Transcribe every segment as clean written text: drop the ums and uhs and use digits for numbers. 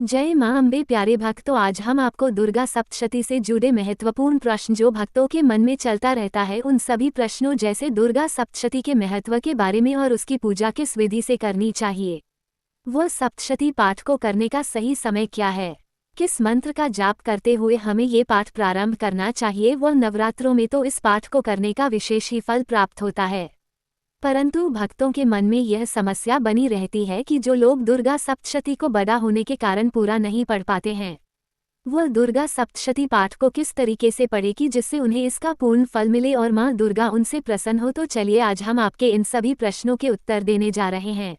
जय मां अम्बे। प्यारे भक्तों, आज हम आपको दुर्गा सप्तशती से जुड़े महत्वपूर्ण प्रश्न जो भक्तों के मन में चलता रहता है उन सभी प्रश्नों जैसे दुर्गा सप्तशती के महत्व के बारे में और उसकी पूजा किस विधि से करनी चाहिए, वो सप्तशती पाठ को करने का सही समय क्या है, किस मंत्र का जाप करते हुए हमें ये पाठ प्रारंभ करना चाहिए, वह नवरात्रों में तो इस पाठ को करने का विशेष ही फल प्राप्त होता है। परंतु भक्तों के मन में यह समस्या बनी रहती है कि जो लोग दुर्गा सप्तशती को बड़ा होने के कारण पूरा नहीं पढ़ पाते हैं, वह दुर्गा सप्तशती पाठ को किस तरीके से पढ़े कि जिससे उन्हें इसका पूर्ण फल मिले और मां दुर्गा उनसे प्रसन्न हो। तो चलिए आज हम आपके इन सभी प्रश्नों के उत्तर देने जा रहे हैं।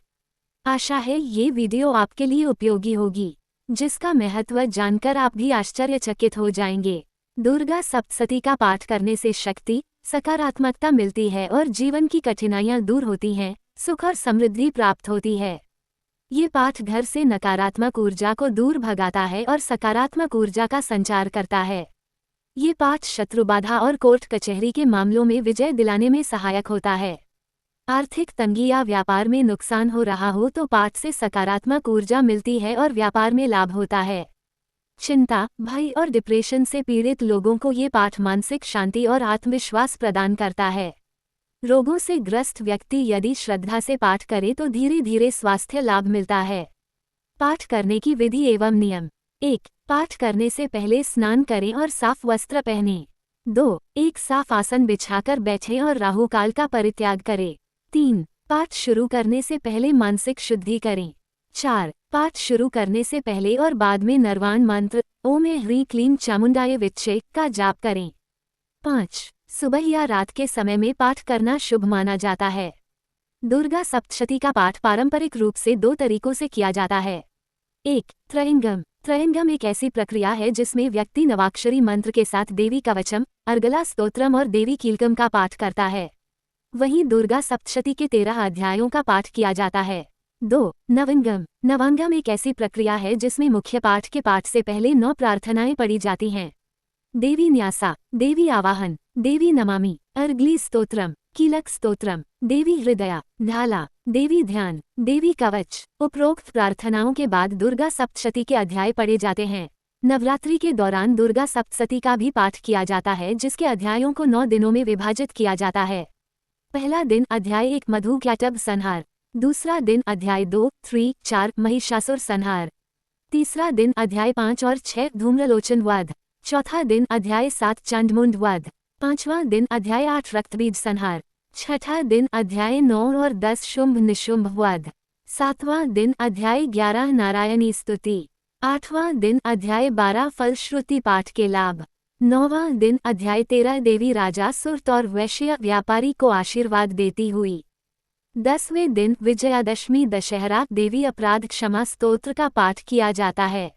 आशा है ये वीडियो आपके लिए उपयोगी होगी, जिसका महत्व जानकर आप भी आश्चर्यचकित हो जाएंगे। दुर्गा सप्तशती का पाठ करने से शक्ति, सकारात्मकता मिलती है और जीवन की कठिनाइयां दूर होती हैं, सुख और समृद्धि प्राप्त होती है। ये पाठ घर से नकारात्मक ऊर्जा को दूर भगाता है और सकारात्मक ऊर्जा का संचार करता है। ये पाठ शत्रुबाधा और कोर्ट कचहरी के मामलों में विजय दिलाने में सहायक होता है। आर्थिक तंगी या व्यापार में नुकसान हो रहा हो तो पाठ से सकारात्मक ऊर्जा मिलती है और व्यापार में लाभ होता है। चिंता, भय और डिप्रेशन से पीड़ित लोगों को ये पाठ मानसिक शांति और आत्मविश्वास प्रदान करता है। रोगों से ग्रस्त व्यक्ति यदि श्रद्धा से पाठ करे तो धीरे धीरे स्वास्थ्य लाभ मिलता है। पाठ करने की विधि एवं नियम। 1. पाठ करने से पहले स्नान करें और साफ वस्त्र पहनें। 2. एक साफ आसन बिछाकर बैठें और राहुकाल का परित्याग करें। 3. पाठ शुरू करने से पहले मानसिक शुद्धि करें। 4. पाठ शुरू करने से पहले और बाद में नरवाण मंत्र ओम ह्रीं क्लीं चामुंडाय विच्चे का जाप करें। 5. सुबह या रात के समय में पाठ करना शुभ माना जाता है। दुर्गा सप्तशती का पाठ पारंपरिक रूप से 2 तरीकों से किया जाता है। 1. त्रयंगम। त्रयंगम एक ऐसी प्रक्रिया है जिसमें व्यक्ति नवाक्षरी मंत्र के साथ देवी कवचम, अर्गला स्तोत्रम और देवी कीलकम का पाठ करता है। वहीं दुर्गा सप्तशती के 13 अध्यायों का पाठ किया जाता है। 2. नवंगम। नवांगम एक ऐसी प्रक्रिया है जिसमें मुख्य पाठ के पाठ से पहले 9 प्रार्थनाएं पढ़ी जाती हैं। देवी न्यासा, देवी आवाहन, देवी नमामि, अर्गली स्तोत्रम, कीलक स्तोत्रम, देवी हृदया, ढाला, देवी ध्यान, देवी कवच। उपरोक्त प्रार्थनाओं के बाद दुर्गा सप्तशती के अध्याय पढ़े जाते हैं। नवरात्रि के दौरान दुर्गा सप्तशती का भी पाठ किया जाता है जिसके अध्यायों को 9 दिनों में विभाजित किया जाता है। पहला दिन अध्याय 1 मधु कैटब संहार, दूसरा दिन अध्याय 2, 3, 4 महिषासुर संहार, तीसरा दिन अध्याय 5 और 6 धूम्रलोचन वध, चौथा दिन अध्याय 7 चंडमुंड वध, पांचवां दिन अध्याय 8 रक्तबीज संहार, छठा दिन अध्याय 9 और 10 शुंभ निशुंभ वध, सातवां दिन अध्याय 11 नारायणी स्तुति, आठवां दिन अध्याय 12 फलश्रुति पाठ के लाभ, 9वां दिन अध्याय 13 देवी राजा सुरत और वैश्य व्यापारी को आशीर्वाद देती हुई, 10वें दिन विजयादशमी दशहरा देवी अपराध क्षमा स्तोत्र का पाठ किया जाता है।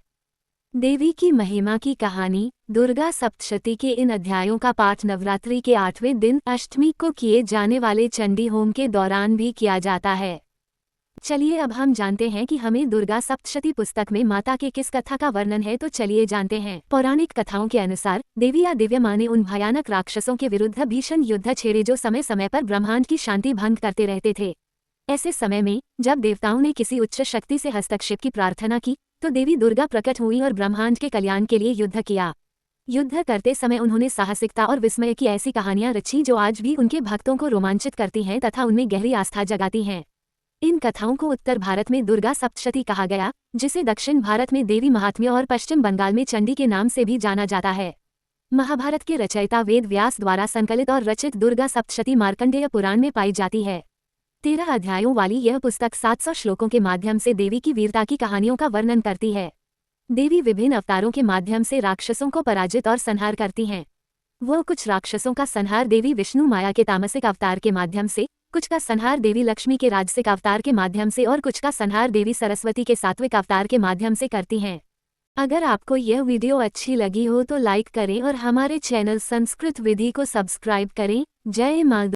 देवी की महिमा की कहानी। दुर्गा सप्तशती के इन अध्यायों का पाठ नवरात्रि के 8वें दिन अष्टमी को किए जाने वाले चंडी होम के दौरान भी किया जाता है। चलिए अब हम जानते हैं कि हमें दुर्गा सप्तशती पुस्तक में माता के किस कथा का वर्णन है। तो चलिए जानते हैं। पौराणिक कथाओं के अनुसार देवी या दिव्या माँ ने उन भयानक राक्षसों के विरुद्ध भीषण युद्ध छेड़े जो समय समय पर ब्रह्मांड की शांति भंग करते रहते थे। ऐसे समय में जब देवताओं ने किसी उच्च शक्ति से हस्तक्षेप की प्रार्थना की तो देवी दुर्गा प्रकट हुई और ब्रह्मांड के कल्याण के लिए युद्ध किया। युद्ध करते समय उन्होंने साहसिकता और विस्मय की ऐसी कहानियां रची जो आज भी उनके भक्तों को रोमांचित करती हैं तथा उनमें गहरी आस्था जगाती हैं। इन कथाओं को उत्तर भारत में दुर्गा सप्तशती कहा गया, जिसे दक्षिण भारत में देवी महात्म्य और पश्चिम बंगाल में चंडी के नाम से भी जाना जाता है। महाभारत के रचयिता वेद व्यास द्वारा संकलित और रचित दुर्गा सप्तशती मार्कंडेय पुराण में पाई जाती है। 13 अध्यायों वाली यह पुस्तक 700 श्लोकों के माध्यम से देवी की वीरता की कहानियों का वर्णन करती है। देवी विभिन्न अवतारों के माध्यम से राक्षसों को पराजित और संहार करती हैं। वो कुछ राक्षसों का संहार देवी विष्णु माया के तामसिक अवतार के माध्यम से, कुछ का संहार देवी लक्ष्मी के राजसिक अवतार के माध्यम से और कुछ का संहार देवी सरस्वती के सात्विक अवतार के माध्यम से करती हैं। अगर आपको यह वीडियो अच्छी लगी हो तो लाइक करें और हमारे चैनल संस्कृत विधि को सब्सक्राइब करें। जय मां।